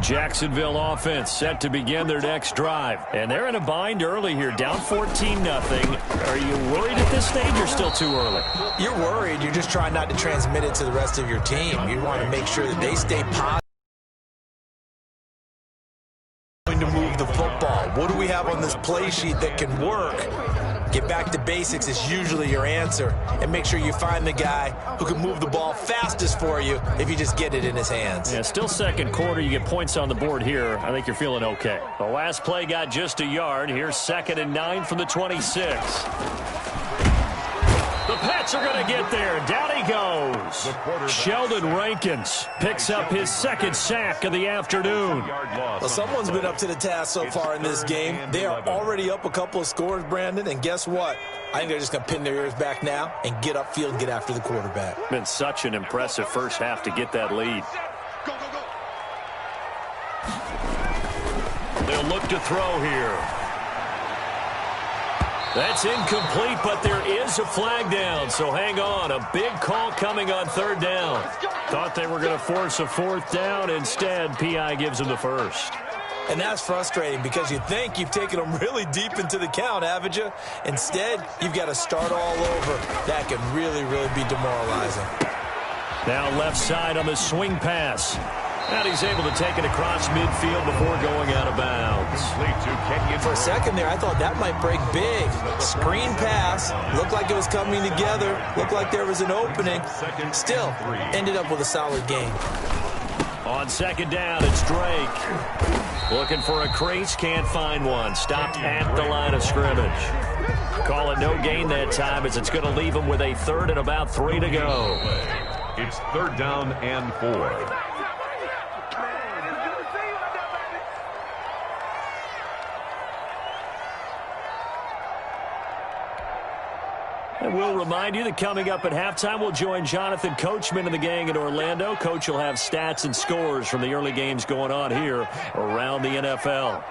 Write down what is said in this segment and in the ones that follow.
Jacksonville offense set to begin their next drive. And they're in a bind early here, down 14-0. Are you worried at this stage or still too early? You're worried. You're just trying not to transmit it to the rest of your team. You want to make sure that they stay positive. Going to move the football. What do we have on this play sheet that can work? Get back to basics is usually your answer. And make sure you find the guy who can move the ball fastest for you if you just get it in his hands. Yeah, still second quarter. You get points on the board here. I think you're feeling okay. The last play got just a yard. Here's 2nd and 9 from the 26. The Pats are going to get there. Down he goes. Sheldon Rankins picks up his 2nd sack of the afternoon. Well, someone's been up to the task so far in this game. They are already up a couple of scores, Brandon, and guess what? I think they're just going to pin their ears back now and get upfield and get after the quarterback. Been such an impressive first half to get that lead. They'll look to throw here. That's incomplete, but there is a flag down, so hang on. A big call coming on 3rd down. Thought they were going to force a 4th down. Instead, PI gives them the 1st. And that's frustrating because you think you've taken them really deep into the count, haven't you? Instead, you've got to start all over. That can really, really be demoralizing. Now left side on the swing pass. And he's able to take it across midfield before going out of bounds. For a second there, I thought that might break big. Screen pass. Looked like it was coming together. Looked like there was an opening. Still, ended up with a solid game. On 2nd down, it's Drake. Looking for a crease, can't find one. Stopped at the line of scrimmage. Call it no gain that time as it's going to leave him with a 3rd and about 3 to go. It's 3rd down and 4. And we'll remind you that coming up at halftime, we'll join Jonathan Coachman and the gang in Orlando. Coach will have stats and scores from the early games going on here around the NFL.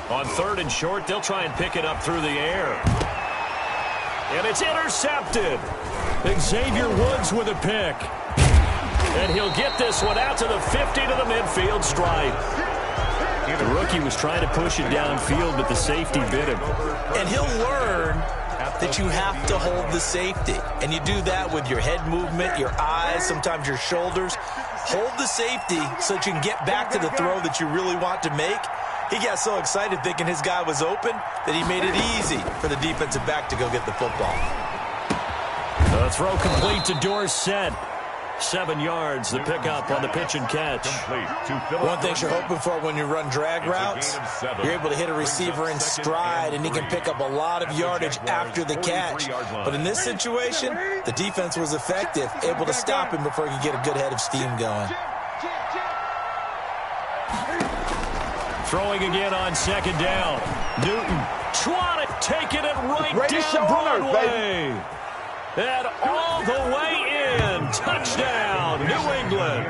On 3rd and short, they'll try and pick it up through the air. And it's intercepted. Xavier Woods with a pick. And he'll get this one out to the 50 to the midfield stripe. The rookie was trying to push it downfield, but the safety bit him. And he'll learn that you have to hold the safety. And you do that with your head movement, your eyes, sometimes your shoulders. Hold the safety so that you can get back to the throw that you really want to make. He got so excited thinking his guy was open that he made it easy for the defensive back to go get the football. The throw complete to Dorsett. 7 yards, the pickup on the pitch and catch. One thing you're hoping for when you run drag routes, you're able to hit a receiver in stride, and he can pick up a lot of yardage after the catch. But in this situation, the defense was effective, able to stop him before he could get a good head of steam going. Throwing again on 2nd down. Newton trying to take it right down Broadway. And all the way in. Touchdown, New England.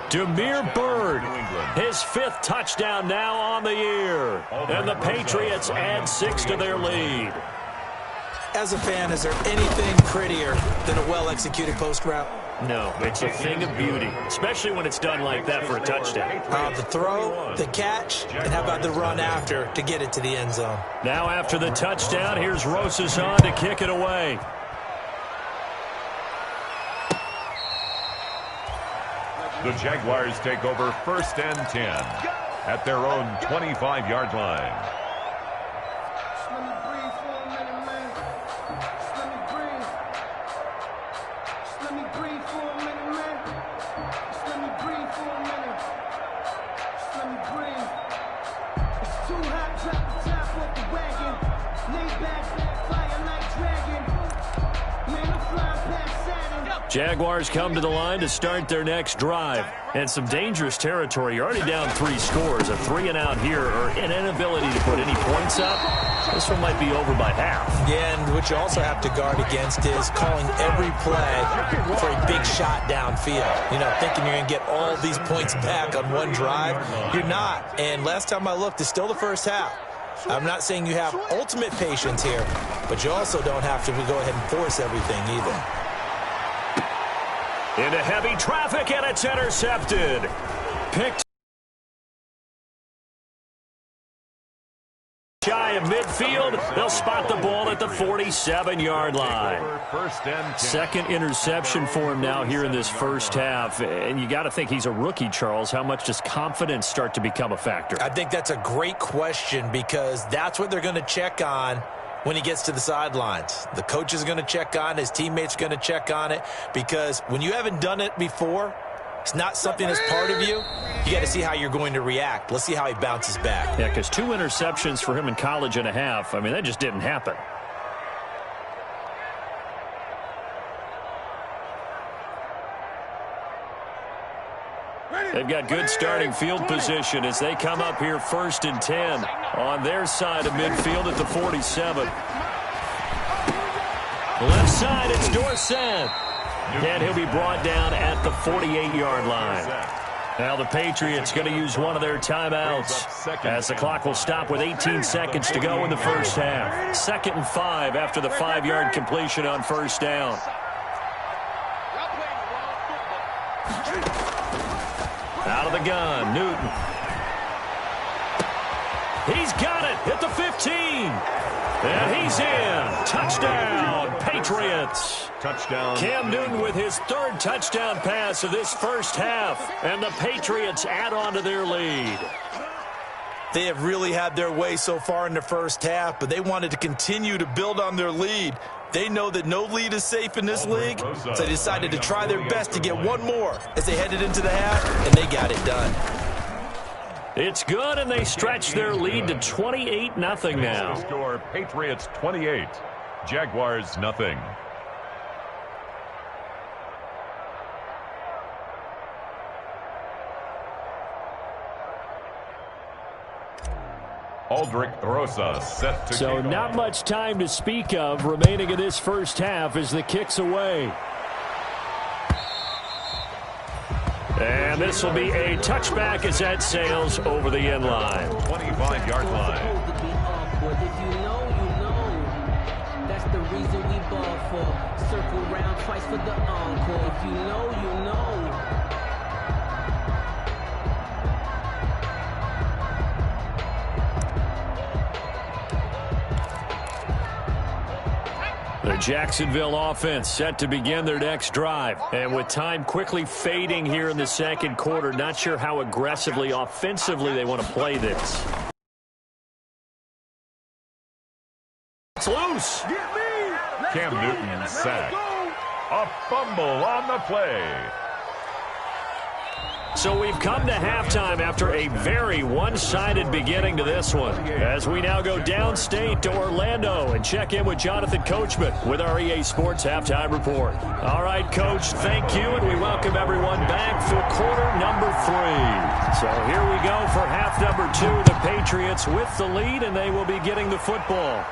Demir Byrd, his 5th touchdown now on the year. And the Patriots add 6 to their lead. As a fan, is there anything prettier than a well-executed post route? No, it's a thing of beauty, especially when it's done like that for a touchdown. The throw, the catch, and how about the run after to get it to the end zone? Now after the touchdown, here's Rosas on to kick it away. The Jaguars take over 1st and 10 at their own 25-yard line. Jaguars come to the line to start their next drive. And some dangerous territory. You're already down 3 scores. A 3 and out here, or an inability to put any points up. This one might be over by half. Yeah, and what you also have to guard against is calling every play for a big shot downfield. You know, thinking you're going to get all these points back on one drive. You're not. And last time I looked, it's still the first half. I'm not saying you have ultimate patience here, but you also don't have to go ahead and force everything either. Into heavy traffic, and it's intercepted. Picked shy of midfield. They'll spot the ball at the 47-yard line. Second interception for him now here in this first half. And you got to think he's a rookie, Charles. How much does confidence start to become a factor? I think that's a great question because that's what they're going to check on when he gets to the sidelines. The coach is going to check on it. His teammates are going to check on it because when you haven't done it before, it's not something that's part of you. You got to see how you're going to react. Let's see how he bounces back. Yeah, because 2 interceptions for him in college and a half. I mean, that just didn't happen. They've got good starting field position as they come up here 1st and 10 on their side of midfield at the 47. Left side, it's Dorsett. And he'll be brought down at the 48-yard line. Now the Patriots going to use one of their timeouts as the clock will stop with 18 seconds to go in the first half. 2nd and 5 after the 5-yard completion on first down. Out of the gun, Newton. He's got it at the 15. And he's in. Touchdown, Patriots. Touchdown. Cam Newton with his 3rd touchdown pass of this first half. And the Patriots add on to their lead. They have really had their way so far in the first half, but they wanted to continue to build on their lead. They know that no lead is safe in this league, so they decided to try their best to get one more as they headed into the half, and they got it done. It's good, and they stretch their lead to 28-0 now. Score Patriots 28, Jaguars nothing. Aldrich Rosa set to So not much time to speak of remaining in this first half as the kick's away. And this will be a touchback as that sails over the end line. 25-yard line. If you know, you know. That's the reason we ball for. Circle round twice for the encore. If you know, you know. The Jacksonville offense set to begin their next drive. And with time quickly fading here in the second quarter, not sure how aggressively, offensively they want to play this. It's loose. Cam Newton sacked. A fumble on the play. So we've come to halftime after a very one-sided beginning to this one. As we now go downstate to Orlando and check in with Jonathan Coachman with our EA Sports Halftime Report. All right, Coach, thank you, and we welcome everyone back for quarter number 3. So here we go for half number 2. The Patriots with the lead, and they will be getting the football.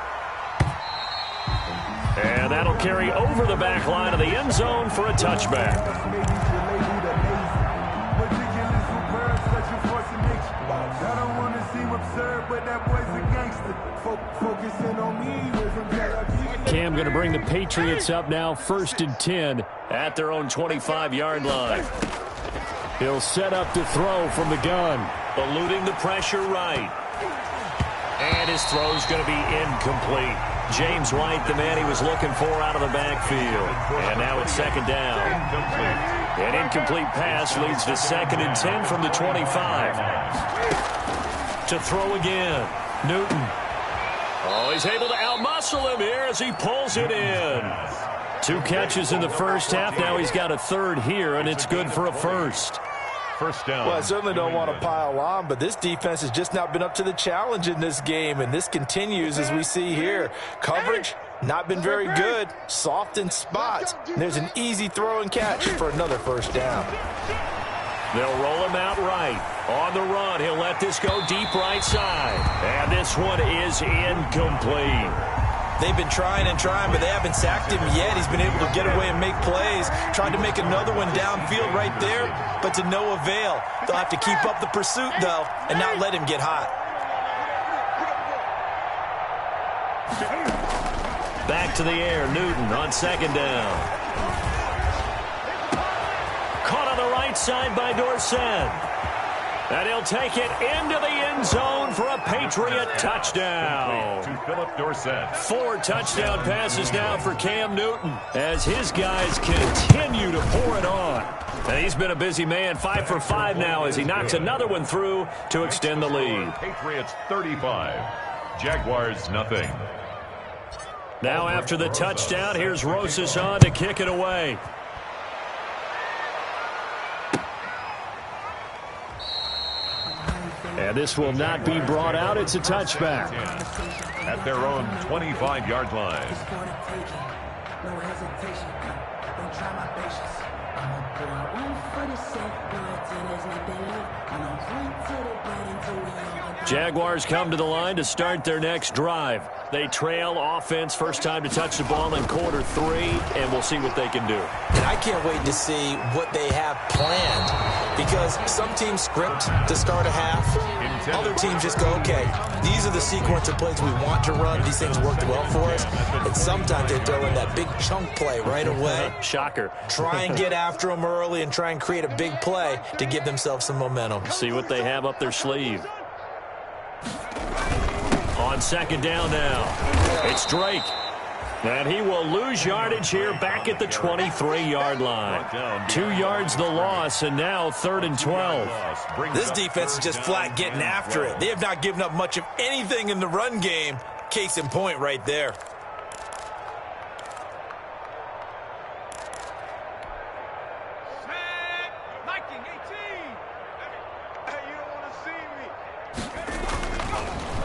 And that'll carry over the back line of the end zone for a touchback. Cam going to bring the Patriots up now 1st and 10 at their own 25-yard line. He'll set up to throw from the gun. Eluding the pressure right. And his throw's going to be incomplete. James White, the man he was looking for out of the backfield. And now it's 2nd down. An incomplete pass leads to 2nd and 10 from the 25. To throw again. Newton. Oh, he's able to outmuscle him here as he pulls it in. 2 catches in the first half. Now he's got a 3rd here, and it's good for a 1st. First down. Well, I certainly don't want to pile on, but this defense has just not been up to the challenge in this game, and this continues as we see here. Coverage, not been very good. Soft in spots. There's an easy throw and catch for another 1st down. They'll roll him out right. On the run, he'll let this go deep right side. And this one is incomplete. They've been trying and trying, but they haven't sacked him yet. He's been able to get away and make plays. Tried to make another one downfield right there, but to no avail. They'll have to keep up the pursuit, though, and not let him get hot. Back to the air, Newton on 2nd down. the right side by Dorsett. And he'll take it into the end zone for a Patriot touchdown. To Philip Dorsett. 4 touchdown passes now for Cam Newton as his guys continue to pour it on. And he's been a busy man, 5 for 5 now as he knocks another one through to extend the lead. Patriots 35, Jaguars nothing. Now after the touchdown, here's Rosas on to kick it away. And this will not be brought out. It's a touchback. At their own 25-yard line. No hesitation. Don't try my patience. I'ma put out one for the set. There's nothing left. I'm gonna point to the bread until we all. Jaguars come to the line to start their next drive. They trail offense, first time to touch the ball in quarter 3, and we'll see what they can do. And I can't wait to see what they have planned, because some teams script to start a half. Other teams just go, okay, these are the sequence of plays we want to run. These things worked well for us. And sometimes they throw in that big chunk play right away. Shocker. Try and get after them early and try and create a big play to give themselves some momentum. See what they have up their sleeve. On second down now, it's Drake. And he will lose yardage here back at the 23-yard line. 2 yards the loss, and now 3rd and 12. This defense is just flat getting after it. They have not given up much of anything in the run game. Case in point right there.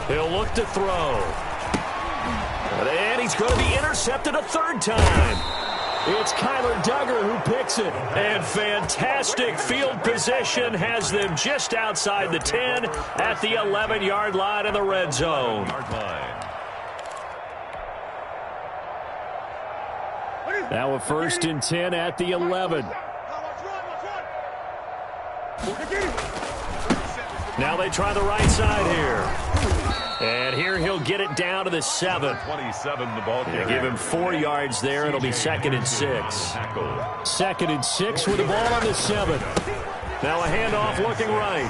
He'll look to throw. And he's going to be intercepted a 3rd time. It's Kyler Duggar who picks it. And fantastic field position has them just outside the 10 at the 11-yard line in the red zone. Now a 1st and 10 at the 11. Now they try the right side here. And here he'll get it down to the 7. 27 the ball carrier. Give him 4 yards there. It'll be 2nd and 6. 2nd and 6 with the ball on the 7. Now a handoff looking right.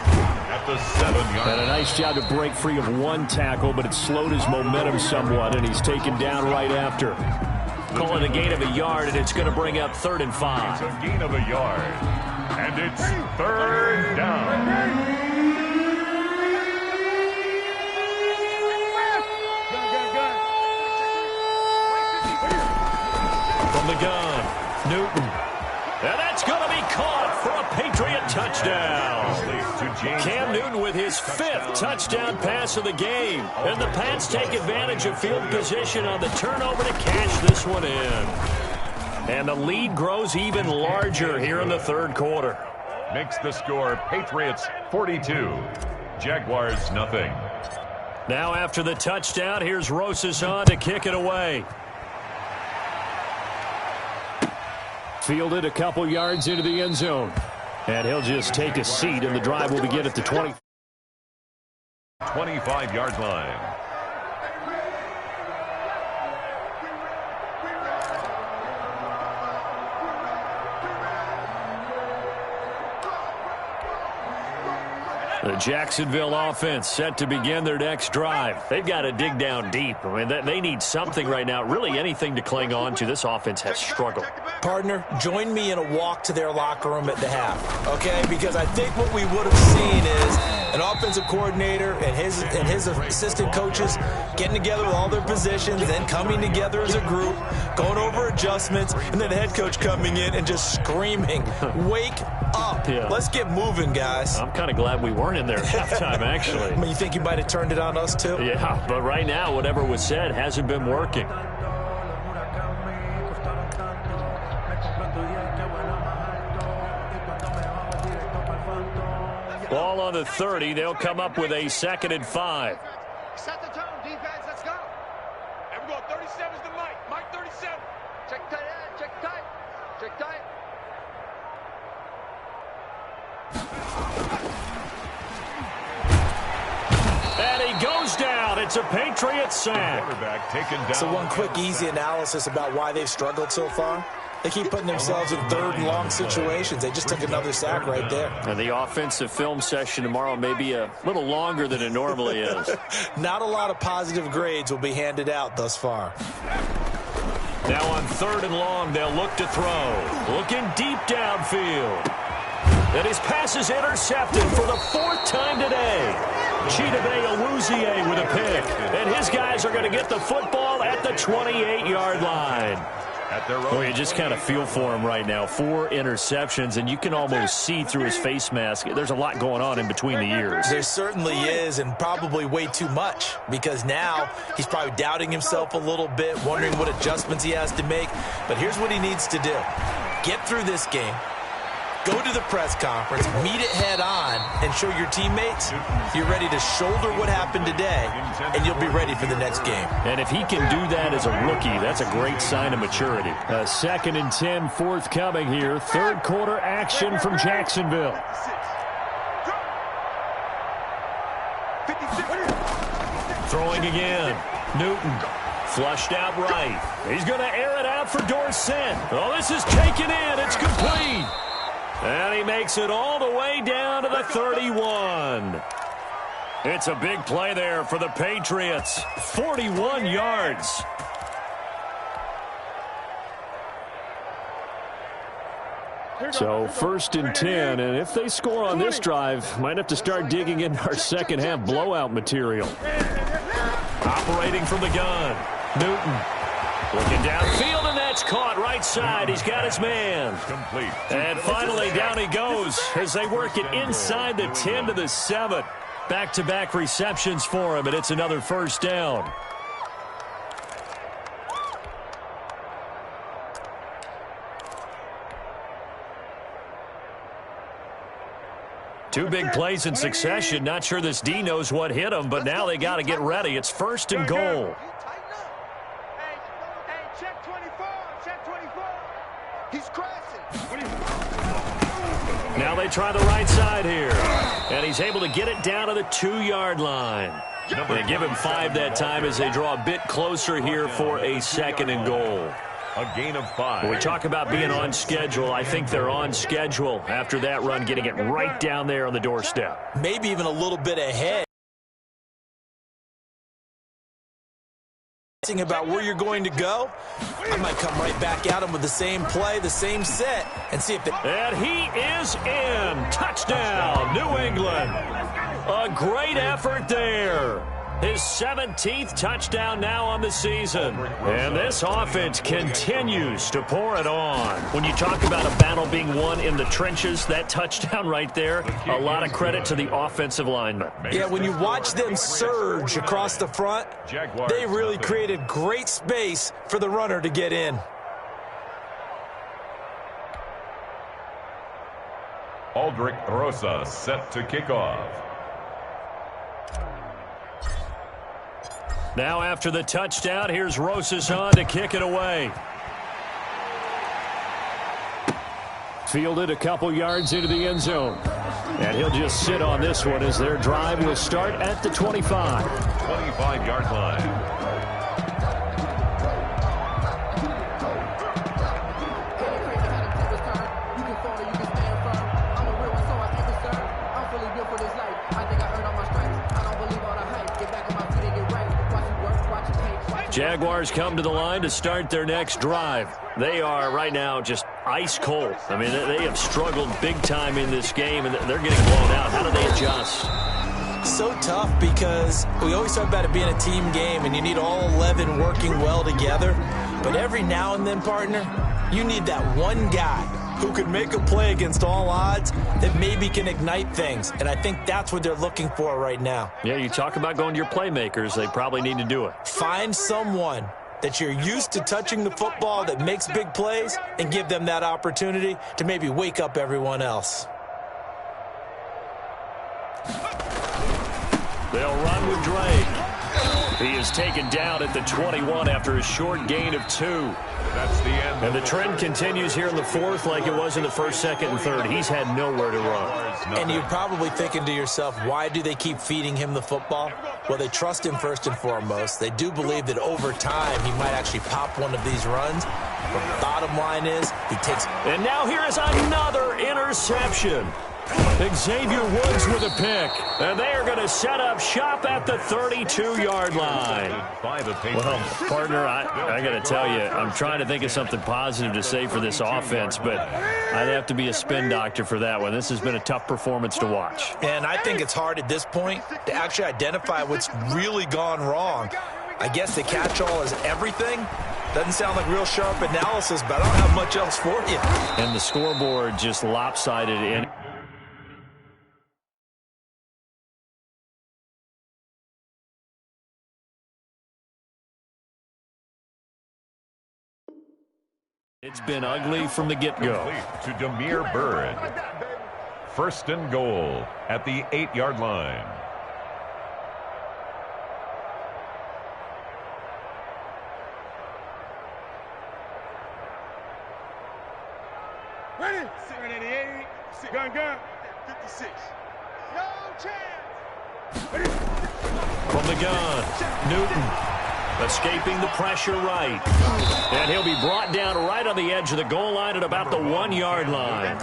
At the 7-yard. And a nice job to break free of 1 tackle, but it slowed his momentum somewhat, and he's taken down right after. Call it a gain of a yard, and it's going to bring up 3rd and 5. It's a gain of a yard. And it's 3rd down. From the gun, Newton. And that's going to be caught for a Patriot touchdown. Cam Newton with his 5th touchdown pass of the game. And the Pats take advantage of field position on the turnover to cash this one in. And the lead grows even larger here in the 3rd quarter. Makes the score Patriots 42, Jaguars nothing. Now after the touchdown, here's Rosas on to kick it away. Fielded a couple yards into the end zone. And he'll just take a seat, and the drive will begin at the 25-yard line. The Jacksonville offense set to begin their next drive. They've got to dig down deep. I mean, they need something right now, really anything to cling on to. This offense has struggled. Partner, join me in a walk to their locker room at the half, okay? Because I think what we would have seen is an offensive coordinator and his assistant coaches getting together with all their positions, then coming together as a group, going over adjustments, and then the head coach coming in and just screaming, "Wake up. Yeah. Let's get moving, guys." I'm kind of glad we weren't in there at halftime, actually. I mean, you think you might have turned it on us, too? Yeah, but right now, whatever was said hasn't been working. Ball on the 30. They'll come up with a 2nd and 5. Set the tone, defense. Let's go. And we're going 37 is the Mike. Mike 37. Check tight end. Check tight. Check tight. And he goes down at It's a Patriots sack. So one quick, easy analysis about why they've struggled so far. They keep putting themselves in third and long situations. They just took another sack right there. And the offensive film session tomorrow may be a little longer than it normally is. Not a lot of positive grades will be handed out thus far. Now on 3rd and long, they'll look to throw. Looking deep downfield. And his pass is intercepted for the 4th time today. Chidobe with a pick. And his guys are going to get the football at the 28-yard line. Well, you just kind of feel for him right now. 4 interceptions, and you can almost see through his face mask. There's a lot going on in between the ears. There certainly is, and probably way too much, because now he's probably doubting himself a little bit, wondering what adjustments he has to make. But here's what he needs to do. Get through this game. Go to the press conference, meet it head on, and show your teammates you're ready to shoulder what happened today, and you'll be ready for the next game. And if he can do that as a rookie, that's a great sign of maturity. 2nd and 10 forthcoming here. 3rd quarter action from Jacksonville. Throwing again. Newton. Flushed out right. He's going to air it out for Dorsett. Oh, this is taken in. It's complete. And he makes it all the way down to the 31. It's a big play there for the Patriots. 41 yards. So 1st and 10, and if they score on this drive, might have to start digging into our second-half blowout material. Operating from the gun, Newton. Looking downfield, and that's caught right side. He's got his man. Complete. And finally, down he goes as they work it inside the 10 to the 7. Back-to-back receptions for him, and it's another 1st down. Two big plays in succession. Not sure this D knows what hit him, but now they got to get ready. It's 1st and goal. Now they try the right side here. And he's able to get it down to the 2-yard line. They give him 5 that time as they draw a bit closer here for a 2nd and goal. A gain of 5. When we talk about being on schedule, I think they're on schedule after that run, getting it right down there on the doorstep. Maybe even a little bit ahead. About where you're going to go, I might come right back at him with the same play, the same set, and see if they... And he is in. Touchdown, New England. A great effort there. His 17th touchdown now on the season. And this offense continues to pour it on. When you talk about a battle being won in the trenches, that touchdown right there, a lot of credit to the offensive linemen. Yeah, when you watch them surge across the front, they really created great space for the runner to get in. Aldrich Rosa set to kick off. Now after the touchdown, here's Rosas on to kick it away. Fielded a couple yards into the end zone. And he'll just sit on this one as their drive will start at the 25. 25-yard line. Jaguars come to the line to start their next drive. They are right now just ice cold. I mean, they have struggled big time in this game, and they're getting blown out. How do they adjust? So tough because we always talk about it being a team game, and you need all 11 working well together. But every now and then, partner, you need that one guy who could make a play against all odds that maybe can ignite things. And I think that's what they're looking for right now. Yeah, you talk about going to your playmakers. They probably need to do it. Find someone that you're used to touching the football that makes big plays and give them that opportunity to maybe wake up everyone else. They'll run with Drake. He is taken down at the 21 after a short gain of 2. That's the end. And the trend continues here in the fourth like it was in the first, second, and third. He's had nowhere to run. And you're probably thinking to yourself, why do they keep feeding him the football? Well, they trust him first and foremost. They do believe that over time he might actually pop one of these runs. But the bottom line is he takes... And now here is another interception. Xavier Woods with a pick. And they are going to set up shop at the 32-yard line. Well, Partner, I got to tell you, I'm trying to think of something positive to say for this offense, but I'd have to be a spin doctor for that one. This has been a tough performance to watch. And I think it's hard at this point to actually identify what's really gone wrong. I guess the catch-all is everything. Doesn't sound like real sharp analysis, but I don't have much else for you. And the scoreboard just lopsided in. It's been ugly from the get-go. To Demir Bird. First and goal at the 8-yard line. Ready? 788. Gun. 56. No chance. Ready? From the gun, Newton. Escaping the pressure right. And he'll be brought down right on the edge of the goal line at about the 1-yard line.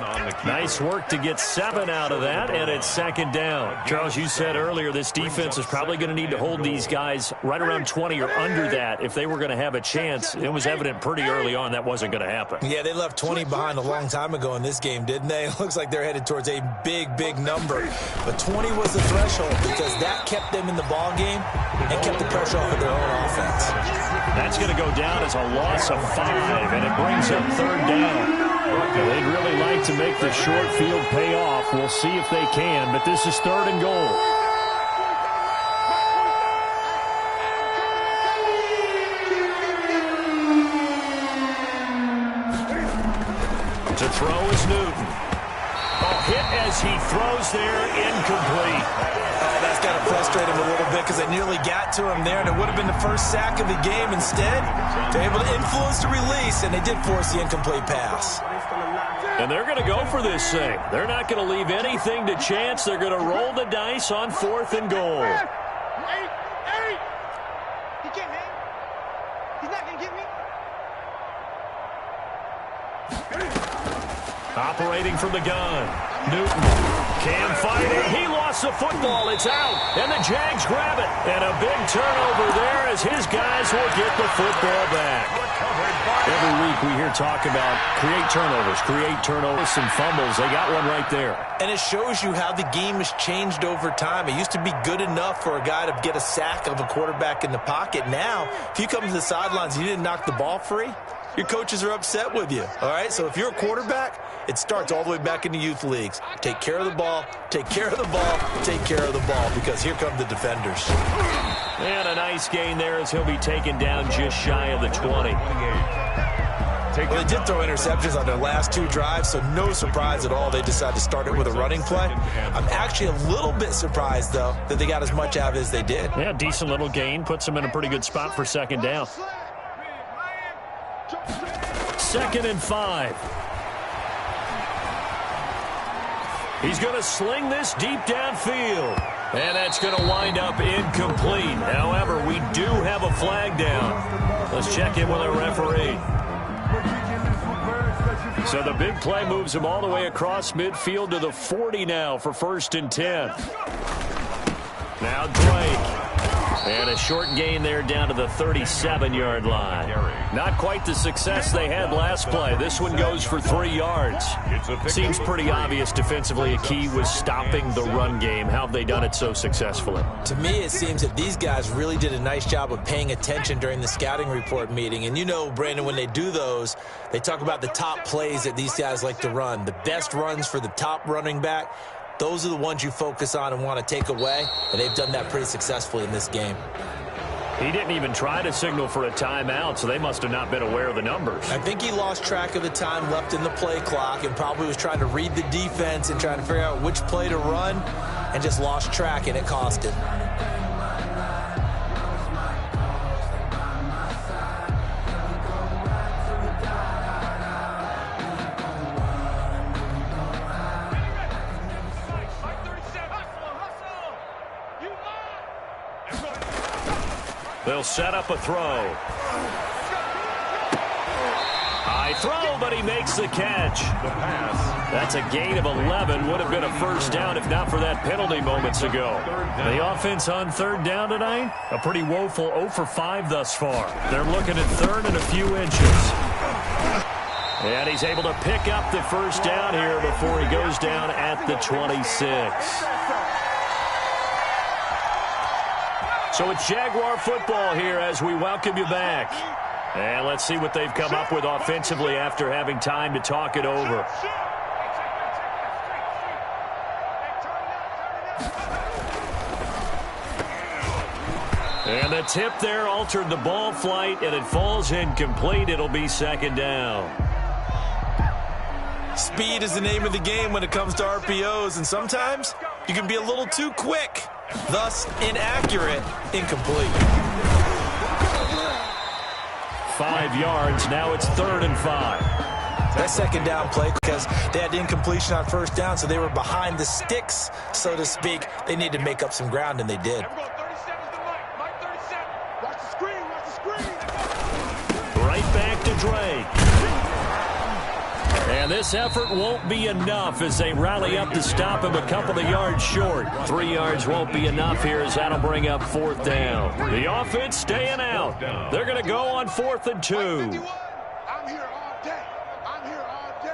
Nice work to get 7 out of that, and it's second down. Charles, you said earlier this defense is probably going to need to hold these guys right around 20 or under that if they were going to have a chance. It was evident pretty early on that wasn't going to happen. Yeah, they left 20 behind a long time ago in this game, didn't they? It looks like they're headed towards a big number. But 20 was the threshold because that kept them in the ball game and kept the pressure off of their own offense. That's going to go down as a loss of 5, and it brings up third down. They'd really like to make the short field pay off. We'll see if they can, but this is third and goal. To throw is Newton. Hit as he throws there, incomplete. That's got to frustrate him a little bit because they nearly got to him there, and it would have been the first sack of the game. Instead, they're able to influence the release, and they did force the incomplete pass. And they're going to go for this thing. They're not going to leave anything to chance. They're going to roll the dice on fourth and goal. He can't hang. He's not going to get me. Operating from the gun. Newton can fight it. He lost the football. It's out. And the Jags grab it. And a big turnover there as his guys will get the football back. Every week we hear talk about create turnovers, some fumbles. They got one right there. And it shows you how the game has changed over time. It used to be good enough for a guy to get a sack of a quarterback in the pocket. Now, if you come to the sidelines and you didn't knock the ball free, your coaches are upset with you, all right? So if you're a quarterback, it starts all the way back in the youth leagues. Take care of the ball, take care of the ball, take care of the ball, because here come the defenders. And a nice gain there as he'll be taken down just shy of the 20. Well, they did throw interceptions on their last 2 drives, so no surprise at all they decided to start it with a running play. I'm actually a little bit surprised, though, that they got as much out of it as they did. Yeah, decent little gain. Puts them in a pretty good spot for second down. 2nd and 5. He's going to sling this deep downfield. And that's going to wind up incomplete. However, we do have a flag down. Let's check in with our referee. So the big play moves him all the way across midfield to the 40 now for 1st and 10. Now Drake. And a short gain there down to the 37-yard line. Not quite the success they had last play. This one goes for 3 yards. Seems pretty obvious defensively a key was stopping the run game. How have they done it so successfully? To me, it seems that these guys really did a nice job of paying attention during the scouting report meeting. And you know, Brandon, when they do those, they talk about the top plays that these guys like to run. The best runs for the top running back. Those are the ones you focus on and want to take away, and they've done that pretty successfully in this game. He didn't even try to signal for a timeout, so they must have not been aware of the numbers. I think he lost track of the time left in the play clock and probably was trying to read the defense and trying to figure out which play to run and just lost track, and it cost him. They'll set up a throw. High throw, but he makes the catch. The pass. That's a gain of 11. Would have been a first down if not for that penalty moments ago. The offense on third down tonight, a pretty woeful 0 for 5 thus far. They're looking at third and a few inches. And he's able to pick up the first down here before he goes down at the 26. So it's Jaguar football here as we welcome you back. And let's see what they've come up with offensively after having time to talk it over. And the tip there altered the ball flight, and it falls incomplete. It'll be second down. Speed is the name of the game when it comes to RPOs, and sometimes you can be a little too quick, thus inaccurate, incomplete. 5 yards. Now it's 3rd and 5. That second down play, because they had incompletion on first down, so they were behind the sticks, so to speak. They needed to make up some ground, and they did. Right back to Drake. And this effort won't be enough as they rally up to stop him a couple of yards short. 3 yards won't be enough here as that'll bring up 4th down. The offense staying out. They're going to go on 4th and 2. I'm here all day. I'm here all day.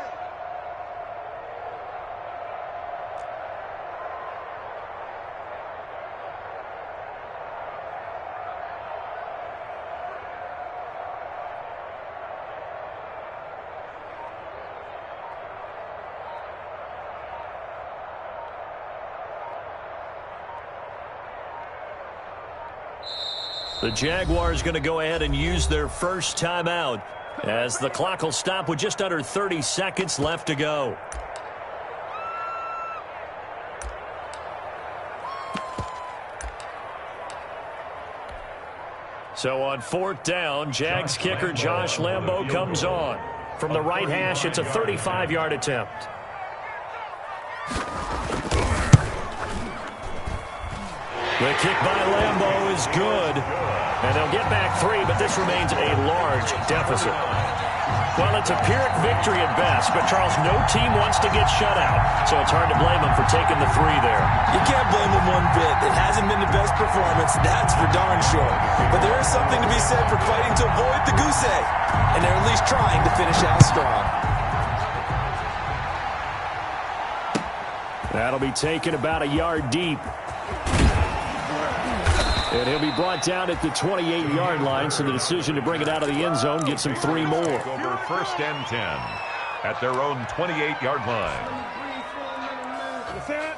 The Jaguars going to go ahead and use their first timeout as the clock will stop with just under 30 seconds left to go. So on 4th down, Jags kicker Josh Lambo comes on. From the right hash, it's a 35-yard attempt. The kick by Lambo is good. And they'll get back 3, but this remains a large deficit. Well, it's a Pyrrhic victory at best, but, Charles, no team wants to get shut out, so it's hard to blame them for taking the 3 there. You can't blame them one bit. It hasn't been the best performance, that's for darn sure. But there is something to be said for fighting to avoid the goose egg, and they're at least trying to finish out strong. That'll be taken about a yard deep. And he'll be brought down at the 28-yard line, so the decision to bring it out of the end zone gets him 3 more. Over 1st and 10 at their own 28-yard line.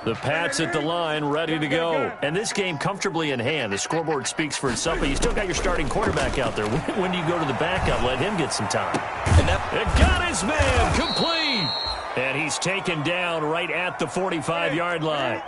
The Pats at the line, ready to go. And this game comfortably in hand. The scoreboard speaks for itself, but you still got your starting quarterback out there. When do you go to the backup? Let him get some time. And it got his man complete. And he's taken down right at the 45-yard line.